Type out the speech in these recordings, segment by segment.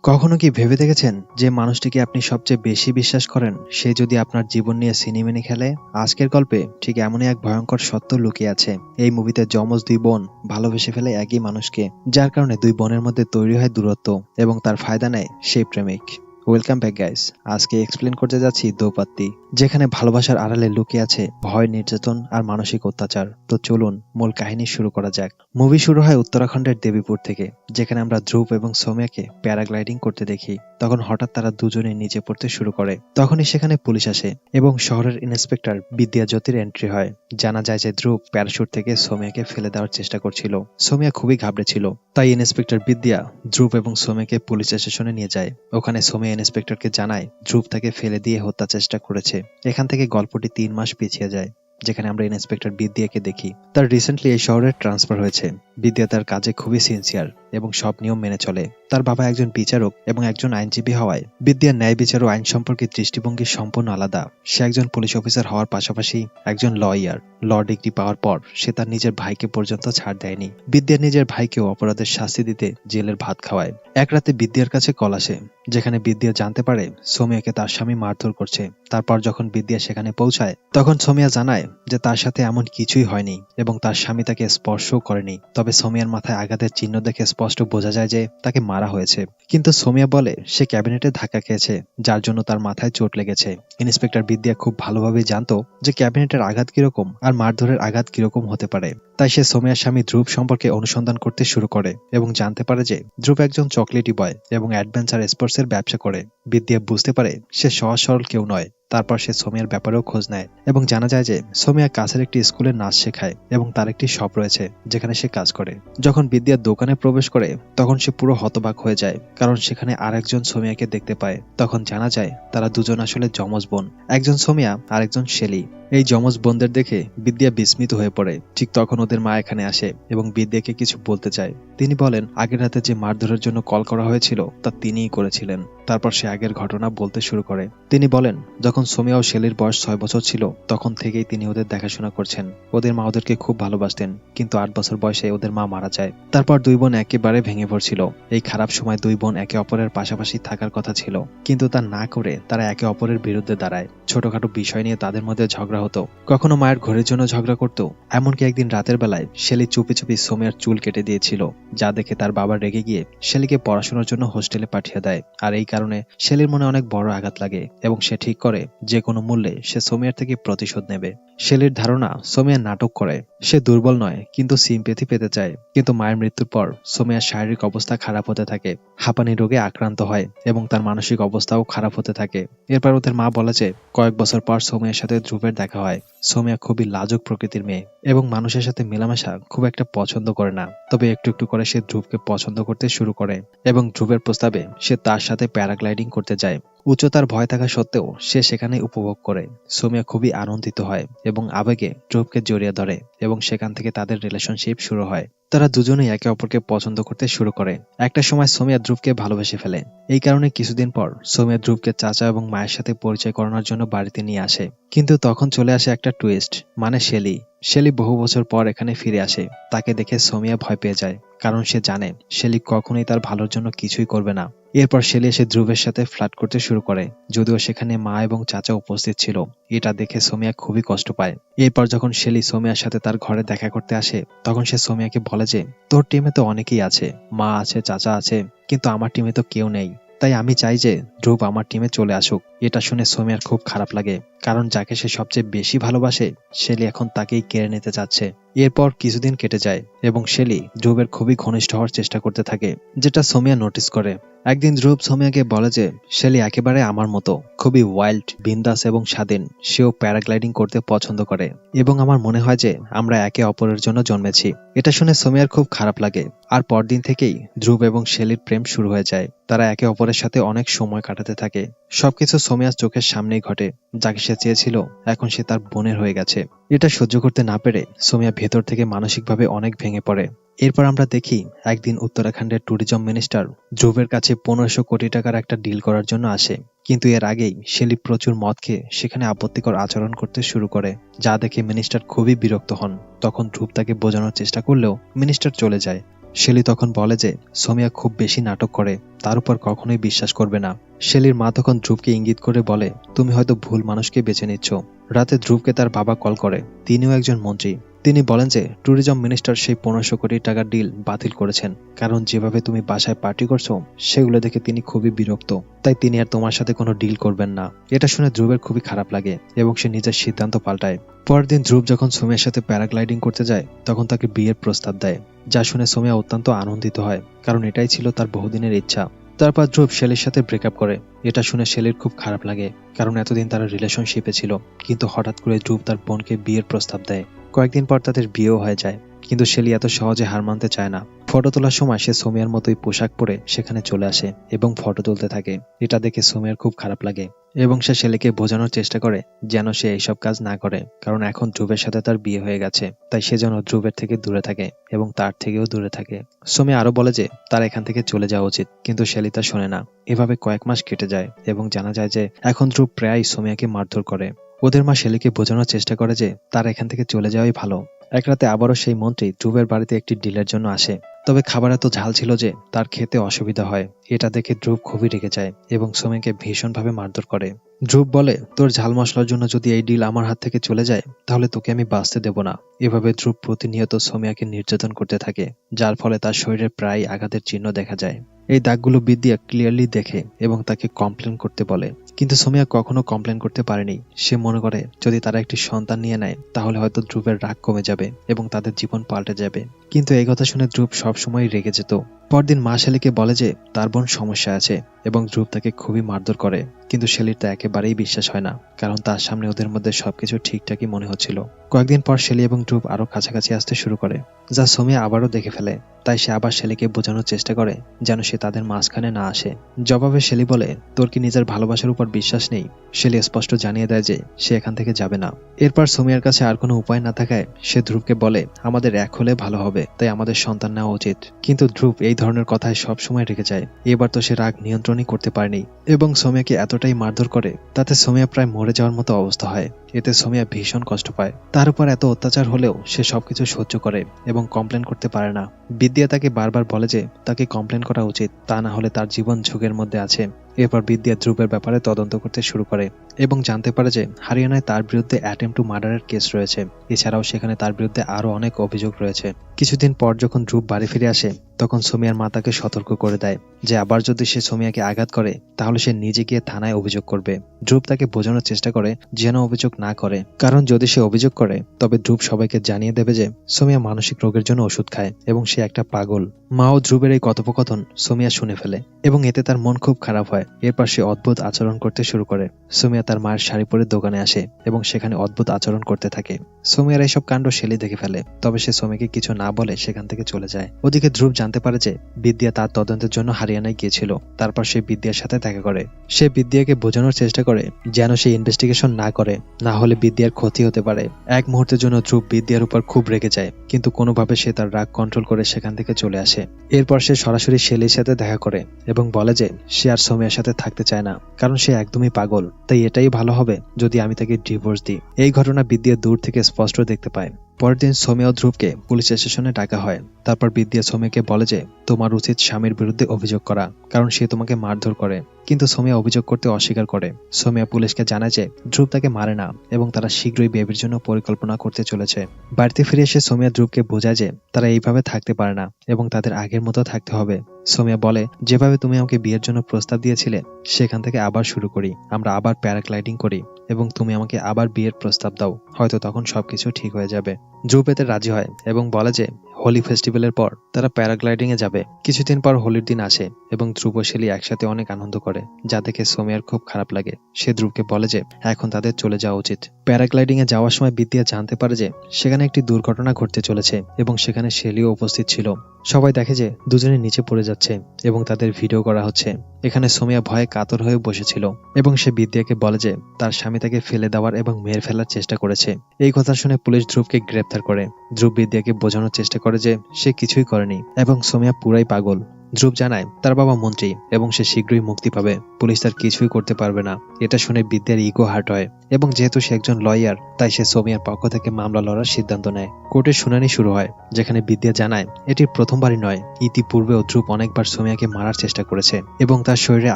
কখনো কি ভেবে দেখেছেন যে মানুষটিকে আপনি সবচেয়ে বেশি বিশ্বাস করেন সে যদি আপনার জীবন নিয়ে সিনেমিনি খেলে? আজকের গল্পে ঠিক এমনই এক ভয়ঙ্কর সত্য লুকিয়ে আছে। এই মুভিতে যমজ দুই বোন ভালোবেসে ফেলে একই মানুষকে, যার কারণে দুই বোনের মধ্যে তৈরি হয় দূরত্ব এবং তার ফায়দা নেয় সেই প্রেমিক। Welcome back guys. আজকে এক্সপ্লেন করতে যাচ্ছি দোপাত্তি, যেখানে ভালোবাসার আড়ালে লুকিয়ে আছে ভয়, নির্যাতন আর মানসিক অত্যাচার। তো চলুন মূল কাহিনী শুরু করা যাক। মুভি শুরু হয় উত্তরাখণ্ডের দেবীপুর থেকে, যেখানে আমরা ধ্রুব এবং সৌম্যাকে প্যারাগ্লাইডিং করতে দেখি। তখন হঠাৎ তারা দুজনে নিচে পড়তে শুরু করে। তখনই সেখানে পুলিশ আসে এবং শহরের ইন্সপেক্টর বিদ্যা জ্যোতির এন্ট্রি হয়। জানা যায় যে ধ্রুব প্যারাশুট থেকে সৌম্যাকে ফেলে দেওয়ার চেষ্টা করছিল। সৌম্যা খুবই ঘাবড়েছিল, তাই ইন্সপেক্টর বিদ্যা ধ্রুব এবং সৌম্যাকে পুলিশ স্টেশনে নিয়ে যায়। ওখানে সৌম্যা ইন্সপেক্টরকে জানায় ধ্রুব তাকে ফেলে দিয়ে হত্যা চেষ্টা করেছে। এখান থেকে গল্পটি ৩ মাস পিছিয়ে যায়, যেখানে আমরা ইন্সপেক্টর বিদ্যাকে দেখি। তার রিসেন্টলি এই শহরে ট্রান্সফার হয়েছে। বিদ্যা তার কাজে খুবই সিনসিয়ার এবং সব নিয়ম মেনে চলে। তার বাবা একজন বিচারক এবং একজন আইনজীবী হওয়ায় বিদ্যার ন্যায় বিচার ও আইন সম্পর্কে দৃষ্টিভঙ্গি সম্পূর্ণ আলাদা। সে একজন পুলিশ অফিসার হওয়ার পাশাপাশি একজন লয়ার। ল ডিগ্রি পাওয়ার পর সে তার নিজের ভাইকে পর্যন্ত ছাড় দেয়নি। বিদ্যার নিজের ভাইকেও অপরাধের শাস্তি দিতে জেলের ভাত খাওয়ায়। এক রাতে বিদ্যার কাছে কল আসে, যেখানে বিদ্যা জানতে পারে সৌম্যাকে তার স্বামী মারধর করছে। তারপর যখন বিদ্যা সেখানে পৌঁছায়, তখন সৌম্যা জানায় যে তার সাথে এমন কিছুই হয়নি এবং তার স্বামী তাকে স্পর্শও করেনি। তবে সৌম্যার মাথায় আঘাতের চিহ্ন দেখে স্পষ্ট বোঝা যায় যে তাকে মারা হয়েছে। কিন্তু সৌম্যা বলে সে ক্যাবিনেটে ধাক্কা খেয়েছে, যার জন্য তার মাথায় চোট লেগেছে। ইন্সপেক্টর বিদ্যা খুব ভালোভাবেই জানতো যে ক্যাবিনেটের আঘাত কিরকম আর মারধরের আঘাত কিরকম হতে পারে। তাই সে সৌম্যার স্বামী ধ্রুব সম্পর্কে অনুসন্ধান করতে শুরু করে এবং জানতে পারে যে ধ্রুব একজন চকলেটি বয় এবং অ্যাডভেঞ্চার স্পোর্টসের ব্যবসা করে। বিদ্যা বুঝতে পারে সে সহজ সরল কেউ নয়। তারপর সে সৌম্যার ব্যাপারেও খোঁজ নেয় এবং জানা যায় যে সৌম্যা কাছের একটি স্কুলে নাচ শেখায় এবং তার একটি শপ রয়েছে যেখানে সে কাজ করে। যখন বিদ্যার দোকানে প্রবেশ করে, তখন সে পুরো হতবাক হয়ে যায়, কারণ সেখানে আরেকজন সৌম্যাকে দেখতে পায়। তখন জানা যায় তারা দুজন আসলে যমজ বোন, একজন সৌম্যা আর একজন শেলি। এই যমজ বোনদের দেখে বিদ্যা বিস্মিত হয়ে পড়ে। ঠিক তখন ওদের মা এখানে আসে এবং বিদ্যাকে কিছু বলতে চায়। তিনি বলেন আগের রাতে যে মারধরের জন্য কল করা হয়েছিল তা তিনিই করেছিলেন। তারপর সে আগের ঘটনা বলতে শুরু করে। তিনি বলেন যখন সৌম্যা ও শেলির বয়স ৬ বছর ছিল, তখন থেকেই তিনি ওদের দেখাশোনা করছেন। ওদের মা ওদেরকে খুব ভালোবাসতেন, কিন্তু ৮ বছর বয়সে ওদের মা মারা যায়। তারপর দুই বোন একেবারে ভেঙে পড়ছিল। এই খারাপ সময় দুই বোন একে অপরের পাশাপাশি থাকার কথা ছিল, কিন্তু তা না করে তারা একে অপরের বিরুদ্ধে দাঁড়ায়। ছোটখাটো বিষয় নিয়ে তাদের মধ্যে ঝগড়া হতো, কখনো মায়ের ঘরের জন্য ঝগড়া করত। এমনকি একদিন রাতের বেলায় শেলি চুপি চুপি সৌম্যার চুল কেটে দিয়েছিল, যা দেখে তার বাবা রেগে গিয়ে শেলিকে পড়াশোনার জন্য হোস্টেলে পাঠিয়ে দেয়। আর এই কারণে শেলির মনে অনেক বড় আঘাত লাগে এবং সে ঠিক করে যে কোনো মূল্যে সে সৌম্যার থেকে প্রতিশোধ নেবে। শেলির ধারণা সৌম্যা নাটক করে, সে দুর্বল নয় কিন্তু সিম্প্যাথি পেতে চায়। কিন্তু মায়ের মৃত্যুর পর সৌম্যার শারীরিক অবস্থা খারাপ হতে থাকে, হাঁপানি রোগে আক্রান্ত হয় এবং তার মানসিক অবস্থাও খারাপ হতে থাকে। এরপর ওদের মা বলে যে কয়েক বছর পর সৌম্যার সাথে ধ্রুবের দেখা হয়। সৌম্যা খুবই লাজুক প্রকৃতির মেয়ে এবং মানুষের সাথে মেলামেশা খুব একটা পছন্দ করে না। তবে একটু একটু করে সে ধ্রুবকে পছন্দ করতে শুরু করে এবং ধ্রুবের প্রস্তাবে সে তার সাথে প্যারাগ্লাইডিং করতে যায়। উচ্চতার ভয় থাকা সত্ত্বেও সে সেখানে উপভোগ করে। সৌম্যা খুবই আনন্দিত হয় এবং আবেগে ধ্রুবকে জড়িয়ে ধরে এবং সেখান থেকে তাদের রিলেশনশিপ শুরু হয়। তারা দুজনেই একে অপরকে পছন্দ করতে শুরু করে। একটা সময় সৌম্যা ধ্রুবকে ভালোবেসে ফেলে। এই কারণে কিছুদিন পর সৌম্যা ধ্রুবকে চাচা এবং মায়ের সাথে পরিচয় করানোর জন্য বাড়িতে নিয়ে আসে। কিন্তু তখন চলে আসে একটা টুইস্ট, মানে শেলি। শেলি বহু বছর পর এখানে ফিরে আসে। তাকে দেখে সৌম্যা ভয় পেয়ে যায়, কারণ সে জানে শেলি কখনোই তার ভালোর জন্য কিছুই করবে না। এরপর শেলি এসে ধ্রুবের সাথে ফ্লার্ট করতে শুরু করে, যদিও সেখানে মা এবং চাচা উপস্থিত ছিল। এটা দেখে সৌম্যা খুবই কষ্ট পায়। এরপর যখন শেলি সৌম্যার সাথে তার ঘরে দেখা করতে আসে, তখন সে সৌম্যাকে বলে যে তোর টিমে তো অনেকেই আছে, মা আছে, চাচা আছে, কিন্তু আমার টিমে তো কেউ নেই। তাই আমি চাই যে ধ্রুব আমার টিমে চলে আসুক। এটা শুনে সৌম্যার খুব খারাপ লাগে, কারণ যাকে সে সবচেয়ে বেশি ভালোবাসে শেলি এখন তাকেই কেড়ে নিতে চাচ্ছে। এরপর কিছুদিন কেটে যায় এবং শেলি ধ্রুবের খুবই ঘনিষ্ঠ হওয়ার চেষ্টা করতে থাকে, যেটা সৌম্যা নোটিস করে। একদিন ধ্রুব সৌম্যাকে বলে যে শেলি একেবারে আমার মতো, খুবই ওয়াইল্ড, বিন্দাস এবং স্বাধীন। সেও প্যারাগ্লাইডিং করতে পছন্দ করে এবং আমার মনে হয় যে আমরা একে অপরের জন্য জন্মেছি। এটা শুনে সৌম্যার খুব খারাপ লাগে। আর পরদিন থেকেই ধ্রুব এবং শেলির প্রেম শুরু হয়ে যায়। তারা একে অপরের সাথে অনেক সময় কাটাতে থাকে। সবকিছু সৌম্যার চোখের সামনেই ঘটে। যাকে সে চেয়েছিল এখন সে তার বোনের হয়ে গেছে। এটা সহ্য করতে না পেরে সৌম্যা ভেতর থেকে মানসিকভাবে অনেক ভেঙে পড়ে। এরপর আমরা দেখি একদিন উত্তরাখণ্ডের ট্যুরিজম মিনিস্টার ধ্রুবের কাছে ১৫০০ কোটি টাকার একটা ডিল করার জন্য আসে। কিন্তু এর আগেই শেলি প্রচুর মদ খেয়ে সেখানে আপত্তিকর আচরণ করতে শুরু করে, যা দেখে মিনিস্টার খুবই বিরক্ত হন। তখন ধ্রুব তাকে বোঝানোর চেষ্টা করলেও মিনিস্টার চলে যায়। শেলি তখন বলে যে সোমিয়া খুব বেশি নাটক করে, তার উপর কখনোই বিশ্বাস করবে না। শেলির মা তখন ধ্রুবকে ইঙ্গিত করে বলে, তুমি হয়তো ভুল মানুষকে বেছে নিচ্ছ। রাতে ধ্রুবকে তার বাবা কল করে, তিনিও একজন মন্ত্রী। তিনি বলেন যে ট্যুরিজম মিনিস্টার সেই 1500 কোটি টাকার ডিল বাতিল করেছেন, কারণ যেভাবে তুমি বাসায় পার্টি করছো সেগুলো দেখে তিনি খুবই বিরক্ত, তাই তিনি আর তোমার সাথে কোনো ডিল করবেন না। এটা শুনে ধ্রুবের খুবই খারাপ লাগে এবং সে নিজের সিদ্ধান্ত পাল্টায়। পরের দিন ধ্রুব যখন সোমিয়ার সাথে প্যারাগ্লাইডিং করতে যায় তখন তাকে বিয়ের প্রস্তাব দেয়, যা শুনে সোমিয়া অত্যন্ত আনন্দিত হয়, কারণ এটাই ছিল তার বহুদিনের ইচ্ছা। তারপর ধ্রুব শেলির সাথে ব্রেকআপ করে। এটা শুনে শেলির খুব খারাপ লাগে, কারণ এতদিন তারা রিলেশনশিপে ছিল, কিন্তু হঠাৎ করে ধ্রুব তার বোনকে বিয়ের প্রস্তাব দেয়। কয়েকদিন পর তাদের বিয়েও হয়ে যায়, কিন্তু শেলি এত সহজে হার মানতে চায় না। ফটো তোলার সময় সে সোমিয়ার মতোই পোশাক পরে সেখানে চলে আসে এবং ফটো তুলতে থাকে। এটা দেখে সোমিয়ার খুব খারাপ লাগে এবং সে শেলিকে বোঝানোর চেষ্টা করে যেন সে এইসব কাজ না করে, কারণ এখন ধ্রুবের সাথে তার বিয়ে হয়ে গেছে, তাই সে যেন ধ্রুবের থেকে দূরে থাকে এবং তার থেকেও দূরে থাকে। সোমিয়া আরো বলে যে তার এখান থেকে চলে যাওয়া উচিত, কিন্তু শেলি তা শোনে না। এভাবে কয়েক মাস কেটে যায় এবং জানা যায় যে এখন ধ্রুব প্রায় সোমিয়াকে মারধর করে। ওদের মা শেলিকে বোঝানোর চেষ্টা করে যে তার এখান থেকে চলে যাওয়াই ভালো। এক রাতে আবারও সেই মন্ত্রী ধ্রুবের বাড়িতে একটি ডিলের জন্য আসে, তবে খাবার এত ঝাল ছিল যে তার খেতে অসুবিধা হয়। এটা দেখে ধ্রুব খুবই রেগে যায় এবং সোমিয়াকে ভীষণভাবে মারধর করে। ধ্রুব বলে, তোর ঝাল মশলার জন্য যদি এই ডিল আমার হাত থেকে চলে যায় তাহলে তোকে আমি বাঁচতে দেব না। এভাবে ধ্রুব প্রতিনিয়ত সোমিয়াকে নির্যাতন করতে থাকে, যার ফলে তার শরীরে প্রায় আঘাতের চিহ্ন দেখা যায়। এই দাগগুলো বিদ্যা ক্লিয়ারলি দেখে এবং তাকে কমপ্লেন করতে বলে, কিন্তু সোমিয়া কখনো কমপ্লেন করতে পারেনি। সে মনে করে যদি তারা একটি সন্তান নিয়ে নেয় তাহলে হয়তো ধ্রুবের রাগ কমে যাবে এবং তাদের জীবন পাল্টে যাবে, কিন্তু এই কথা শুনে ধ্রুব সবসময় রেগে যেত। পরদিন মা শেলিকে বলে যে তার বোন সমস্যা আছে এবং ধ্রুব তাকে খুবই মারধর করে, কিন্তু শেলির তা একেবারেই বিশ্বাস হয় না, কারণ তার সামনে ওদের মধ্যে সবকিছু ঠিকঠাকই মনে হচ্ছিল। কয়েকদিন পর শেলি এবং ধ্রুব আরো কাছাকাছি আসতে শুরু করে, যা সোমিয়া আবারও দেখে ফেলে। তাই সে আবার শেলিকে বোঝানোর চেষ্টা করে যেন সে তাদের মাঝখানে না আসে। জবাবে শেলি বলে, তোর কি নিজের ভালোবাসার উপর বিশ্বাস নেই? শেলি স্পষ্ট জানিয়ে দেয় যে সে এখান থেকে যাবে না। এরপর সোমিয়ার কাছে আর কোনো উপায় না থাকায় সে ধ্রুবকে বলে, আমাদের এক হলে ভালো হবে, তাই আমাদের সন্তান নেওয়া উচিত। কিন্তু ধ্রুব এই ধরনের কথায় সবসময় রেগে যায়। এবার তো সে রাগ নিয়ন্ত্রণই করতে পারেনি এবং সোমিয়াকে এতটাই মারধর করে তাতে সোমিয়া প্রায় মরে যাওয়ার মতো অবস্থা হয়। এতে সোমিয়া ভীষণ কষ্ট পায়। তার উপর এত অত্যাচার হলেও সে সবকিছু সহ্য করে এবং কমপ্লেন করতে পারে না। বিদ্যা তাকে বারবার বলে যে তাকে কমপ্লেন করা উচিত, তা না হলে তার জীবন ঝুঁকির মধ্যে আছে। এরপর বিদ্যা ধ্রুবের ব্যাপারে তদন্ত করতে শুরু করে এবং জানতে পারে যে হরিয়ানায় তার বিরুদ্ধে অ্যাটেম্প টু মার্ডারের কেস রয়েছে। এছাড়াও সেখানে তার বিরুদ্ধে আরো অনেক অভিযোগ রয়েছে। কিছুদিন পর যখন ধ্রুব বাড়ি ফিরে আসে তখন সোমিয়ার মা তাকে সতর্ক করে দেয় যে আবার যদি সে সোমিয়াকে আঘাত করে তাহলে সে নিজে গিয়ে থানায় অভিযোগ করবে। ধ্রুব তাকে বোঝানোর চেষ্টা করে যেন অভিযোগ না করে, কারণ যদি সে অভিযোগ করে তবে ধ্রুব সবাইকে জানিয়ে দেবে যে সোমিয়া মানসিক রোগের জন্য ওষুধ খায় এবং সে একটা পাগল। মা ও ধ্রুবের এই কথোপকথন সোমিয়া শুনে ফেলে এবং এতে তার মন খুব খারাপ হয়। এরপর সে অদ্ভুত আচরণ করতে শুরু করে। সোমিয়া তার মায়ের শাড়ি পরে দোকানে আসে এবং সেখানে অদ্ভুত আচরণ করতে থাকে। সোমিয়ার এইসব কাণ্ড শেলি দেখে ফেলে, তবে সে সোমিয়াকে কিছু না বলে সেখান থেকে চলে যায়। ওদিকে ধ্রুব জানতে পারে যে বিদ্যা তার তদন্তের জন্য হরিয়ানায় গিয়েছিল। তারপর সে বিদ্যার সাথে দেখা করে। সে বিদ্যাকে বোঝানোর চেষ্টা করে যেন সে ইনভেস্টিগেশন না করে, না হলে বিদ্যার ক্ষতি হতে পারে। এক মুহূর্তের জন্য ধ্রুব বিদ্যার উপর খুব রেগে যায়, কিন্তু কোনোভাবে সে তার রাগ কন্ট্রোল করে সেখান থেকে চলে আসে। এরপর সে সরাসরি শেলির সাথে দেখা করে এবং বলে যে সে আর সোমিয়ার সাথে থাকতে চায় না, কারণ সে একদমই পাগল। তাই এটাই ভালো হবে যদি আমি তাকে ডিভোর্স দিই। এই ঘটনা বিদ্যা দূর থেকে স্পষ্ট দেখতে পায়। পরের দিন সোমিয়া ও ধ্রুবকে পুলিশ স্টেশনে ডাকা হয়। তারপর বিদ্যা সোমিয়াকে বলে যে তোমার উচিত স্বামীর বিরুদ্ধে অভিযোগ করা, কারণ সে তোমাকে মারধর করে। কিন্তু সোমিয়া অভিযোগ করতে অস্বীকার করে। সোমিয়া পুলিশকে জানায় যে ধ্রুব তাকে মারে না এবং তারা শীঘ্রই বেবির জন্য পরিকল্পনা করতে চলেছে। বাড়িতে ফিরে এসে সোমিয়া ধ্রুবকে বোঝায় যে তারা এইভাবে থাকতে পারে না এবং তাদের আগের মতো থাকতে হবে। সোমিয়া বলে, যেভাবে তুমি আমাকে বিয়ের জন্য প্রস্তাব দিয়েছিলে সেখান থেকে আবার শুরু করি, আমরা আবার প্যারাগ্লাইডিং করি এবং তুমি আমাকে আবার বিয়ের প্রস্তাব দাও, হয়তো তখন সবকিছু ঠিক হয়ে যাবে। ধ্রুব এতে রাজি হয় এবং বলে যে হোলি ফেস্টিভ্যালের পর তারা প্যারাগ্লাইডিং এ যাবে। কিছুদিন পর হোলির দিন আসে এবং ধ্রুব ও শেলি একসাথে অনেক আনন্দ করে, যা দেখে সোমিয়ার খুব খারাপ লাগে। সে ধ্রুবকে বলে যে এখন তাদের চলে যাওয়া উচিত। প্যারাগ্লাইডিং এ যাওয়ার সময় বিদ্যা জানতে পারে যে সেখানে একটি দুর্ঘটনা ঘটতে চলেছে এবং সেখানে শেলিও উপস্থিত ছিল। সবাই দেখে যে দুজনে নিচে পড়ে যাচ্ছে এবং তাদের ভিডিও করা হচ্ছে। এখানে সোমিয়া ভয়ে কাতর হয়ে বসেছিল এবং সে বিদ্যাকে বলে যে তার স্বামী তাকে ফেলে দেওয়ার এবং মেরে ফেলার চেষ্টা করেছে। এই কথা শুনে পুলিশ ধ্রুবকে গ্রেপ্তার করে। ধ্রুব বিদ্যাকে বোঝানোর চেষ্টা করে যে সে কিছুই করেনি এবং সোমিয়া পুরাই পাগল। ধ্রুব জানায় তার বাবা মন্ত্রী এবং সে শীঘ্রই মুক্তি পাবে, পুলিশ তার কিছুই করতে পারবে না। এটা শুনে বিদ্যার ইগো হার্ট হয় এবং যেহেতু সে একজন লয়ার তাই সে সোমিয়ার পক্ষ থেকে মামলা লড়ার সিদ্ধান্ত নেয়। কোর্টের শুনানি শুরু হয়, যেখানে বিদ্যা জানায় এটি প্রথমবারই নয়, ইতিপূর্বেও ধ্রুব অনেকবার সোমিয়াকে মারার চেষ্টা করেছে এবং তার শরীরে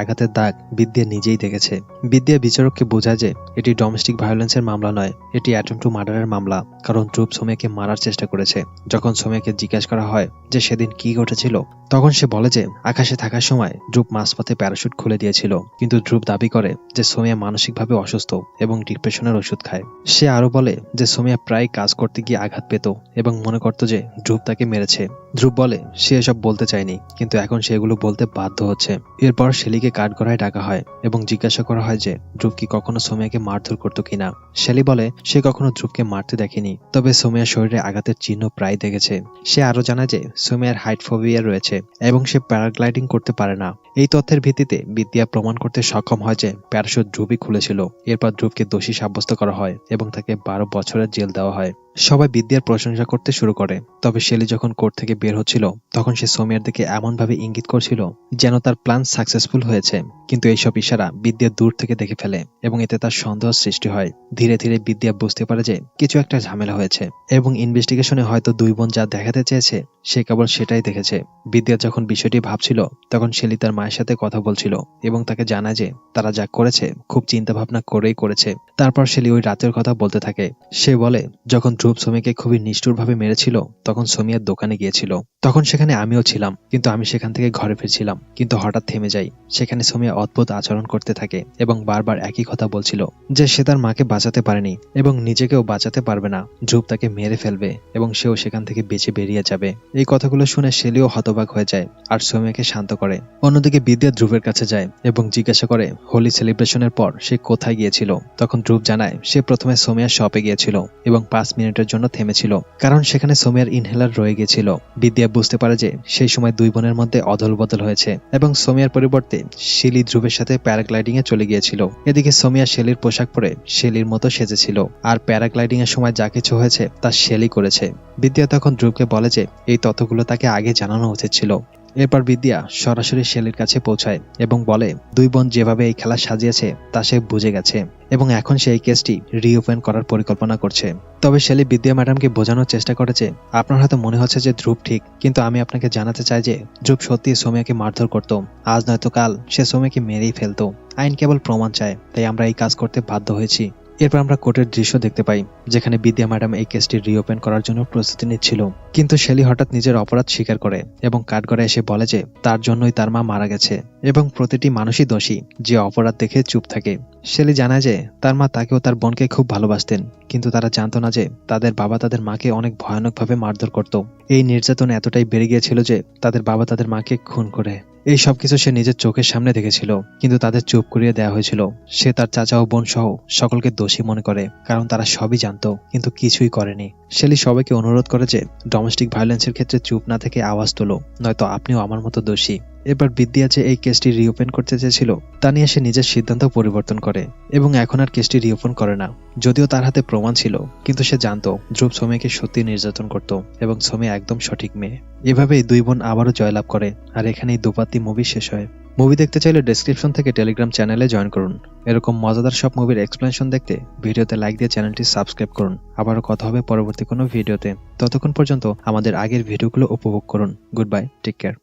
আঘাতের দাগ বিদ্যা নিজেই দেখেছে। বিদ্যা বিচারককে বোঝায় যে এটি ডোমেস্টিক ভায়োলেন্সের মামলা নয়, এটি অ্যাটেম্প টু মার্ডারের মামলা, কারণ ধ্রুব সোমিয়াকে মারার চেষ্টা করেছে। যখন সোমিয়াকে জিজ্ঞাসা করা হয় যে সেদিন কি ঘটেছিল, তখন সে বলে যে আকাশে থাকার সময় ধ্রুব মাঝপথে প্যারাশুট খুলে দিয়েছিল, কিন্তু ধ্রুব দাবি করে যে সোমিয়া মানসিকভাবে অসুস্থ এবং ডিপ্রেশনের ওষুধ খায়। সে আরো বলে যে সোমিয়া প্রায় কাজ করতে গিয়ে আঘাত পেত এবং মনে করত যে ধ্রুব তাকে মেরেছে। ধ্রুব বলে সে এসব বলতে চায়নি, কিন্তু এখন সে এগুলো বলতে বাধ্য হচ্ছে। এরপর শেলিকে কাঠগড়ায় ডাকা হয় এবং জিজ্ঞাসা করা হয় যে ধ্রুব কি কখনো সোমিয়াকে মারধর করতো কিনা। শেলি বলে সে কখনো ধ্রুবকে মারতে দেখেনি, তবে সোমিয়ার শরীরে আঘাতের চিহ্ন প্রায় দেখেছে। সে আরো জানায় যে সোমিয়ার হাইট ফোবিয়া রয়েছে এবং সে প্যারাগ্লাইডিং করতে পারে না। এই তথ্যের ভিত্তিতে বিদ্যা প্রমাণ করতে সক্ষম হয় যে প্যারাশুট ধ্রুবই খুলেছিল। এরপর ধ্রুবকে দোষী সাব্যস্ত করা হয় এবং তাকে 12 বছরের জেল দেওয়া হয়। সবাই বিদ্যার প্রশংসা করতে শুরু করে, তবে শেলি যখন কোর্ট থেকে বের হচ্ছিল তখন সে সোমিয়ার দিকে এমনভাবে ইঙ্গিত করছিল যেন তার প্ল্যান সাকসেসফুল হয়েছে, কিন্তু এইসব ইশারা বিদ্যা দূর থেকে দেখে ফেলে এবং এতে তার সন্দেহ সৃষ্টি হয়। ধীরে ধীরে বিদ্যা বুঝতে পারে যে কিছু একটা ঝামেলা হয়েছে এবং ইনভেস্টিগেশনে হয়তো দুই বোন যা দেখাতে চেয়েছে সে কেবল সেটাই দেখেছে। বিদ্যা যখন বিষয়টি ভাবছিল তখন শেলি তার মায়ের সাথে কথা বলছিল এবং তাকে জানায় যে তারা যা করেছে খুব চিন্তা ভাবনা করেই করেছে। তারপর শেলি ওই রাতের কথা বলতে থাকে। সে বলে যখন ধ্রুব সোমিয়াকে খুবই নিষ্ঠুরভাবে মেরেছিল তখন সোমিয়ার দোকানে গিয়েছিল, তখন সেখানে আমিও ছিলাম, কিন্তু আমি সেখান থেকে ঘরে ফিরছিলাম, কিন্তু হঠাৎ থেমে যাই। সেখানে সোমিয়া অদ্ভুত আচরণ করতে থাকে এবং বারবার একই কথা বলছিল যে সে তার মাকে বাঁচাতে পারেনি এবং নিজেকেও বাঁচাতে পারবে না, ধ্রুব তাকে মেরে ফেলবে এবং সেও সেখান থেকে বেঁচে বেরিয়ে যাবে। এই কথাগুলো শুনে শেলিও হতবাক হয়ে যায় আর সোমিয়াকে শান্ত করে। অন্যদিকে বিদ্যা ধ্রুবের কাছে যায় এবং জিজ্ঞাসা করে হোলি সেলিব্রেশনের পর সে কোথায় গিয়েছিল। তখন ধ্রুব জানায় সে প্রথমে সোমিয়ার শপে গিয়েছিল এবং 5 মিনিটের জন্য থেমেছিল, কারণ সেখানে সোমিয়ার ইনহেলার রয়ে গিয়েছিল। বিদ্যা বুঝতে পারে যে সেই সময় দুই বোনের মধ্যে অদল বদল হয়েছে এবং সোমিয়ার পরিবর্তে শেলি ধ্রুবের সাথে প্যারাগ্লাইডিং এ চলে গিয়েছিল। এদিকে সোমিয়া শেলির পোশাক পরে শেলির মতো সেজেছিল আর প্যারাগ্লাইডিং এর সময় যা কিছু হয়েছে তা শেলি করেছে। বিদ্যা তখন ধ্রুবকে বলে যে এই তথ্যগুলো তাকে আগে জানানো উচিত ছিল। এরপর বিদ্যা সরাসরি শেলির কাছে পৌঁছায় এবং বলে দুই বোন যেভাবে এই খেলা সাজিয়েছে তা সে বুঝে গেছে এবং এখন সে এই কেসটি রিওপেন করার পরিকল্পনা করছে। তবে শেলি বিদ্যা ম্যাডামকে বোঝানোর চেষ্টা করেছে আপনার হয়তো মনে হচ্ছে যে ধ্রুব ঠিক, কিন্তু আমি আপনাকে জানাতে চাই যে ধ্রুব সত্যি সোমিয়াকে মারধর করত। আজ নয়তো কাল সে সোমিয়াকে মেরেই ফেলতো। আইন কেবল প্রমাণ চায়, তাই আমরা এই কাজ করতে বাধ্য হয়েছি। এরপর আমরা কোর্টের দৃশ্য দেখতে পাই, যেখানে বিদ্যা ম্যাডাম এই কেসটি রিওপেন করার জন্য প্রস্তুতি নিচ্ছিল, কিন্তু শেলি হঠাৎ নিজের অপরাধ স্বীকার করে এবং কাঠগড়ায় এসে বলে যে তার জন্যই তার মা মারা গেছে এবং প্রতিটি মানুষই দোষী যে অপরাধ দেখে চুপ থাকে। শেলি জানায় যে তার মা তাকেও তার বোনকে খুব ভালোবাসতেন, কিন্তু তারা জানতো না যে তাদের বাবা তাদের মাকে অনেক ভয়ানকভাবে মারধর করত। এই নির্যাতন এতটাই বেড়ে গিয়েছিল যে তাদের বাবা তাদের মাকে খুন করে। এই সবকিছু সে নিজের চোখের সামনে দেখেছিল, কিন্তু তাদের চুপ করিয়ে দেওয়া হয়েছিল। সে তার চাচা ও বোন সহ সকলকে দোষী মনে করে, কারণ তারা সবই জানতো কিন্তু কিছুই করেনি। শেলি সবাইকে অনুরোধ করে যে ডোমেস্টিক ভায়োলেন্সের ক্ষেত্রে চুপ না থেকে আওয়াজ তোলো, নয়তো আপনিও আমার মতো দোষী। এবার বিদ্যা যে এই কেসটি রিওপেন করতে চেয়েছিল তা নিয়ে সে নিজের সিদ্ধান্ত পরিবর্তন করে এবং এখন আর কেসটি রিওপেন করে না। যদিও তার হাতে প্রমাণ ছিল, কিন্তু সে জানতো ধ্রুব সোমিয়াকে সত্যি নির্যাতন করত এবং সোমিয়া একদম সঠিক মেয়ে। এভাবেই দুই বোন আবারও জয়লাভ করে আর এখানেই দুপাত্তি মুভি শেষ হয়। মুভি দেখতে চাইলে ডেসক্রিপশন থেকে টেলিগ্রাম চ্যানেলে জয়েন করুন। এরকম মজাদার সব মুভির এক্সপ্লেনেশন দেখতে ভিডিওতে লাইক দিয়ে চ্যানেলটি সাবস্ক্রাইব করুন। আবারও কথা হবে পরবর্তী কোনো ভিডিওতে। ততক্ষণ পর্যন্ত আমাদের আগের ভিডিওগুলো উপভোগ করুন। Good bye, take care.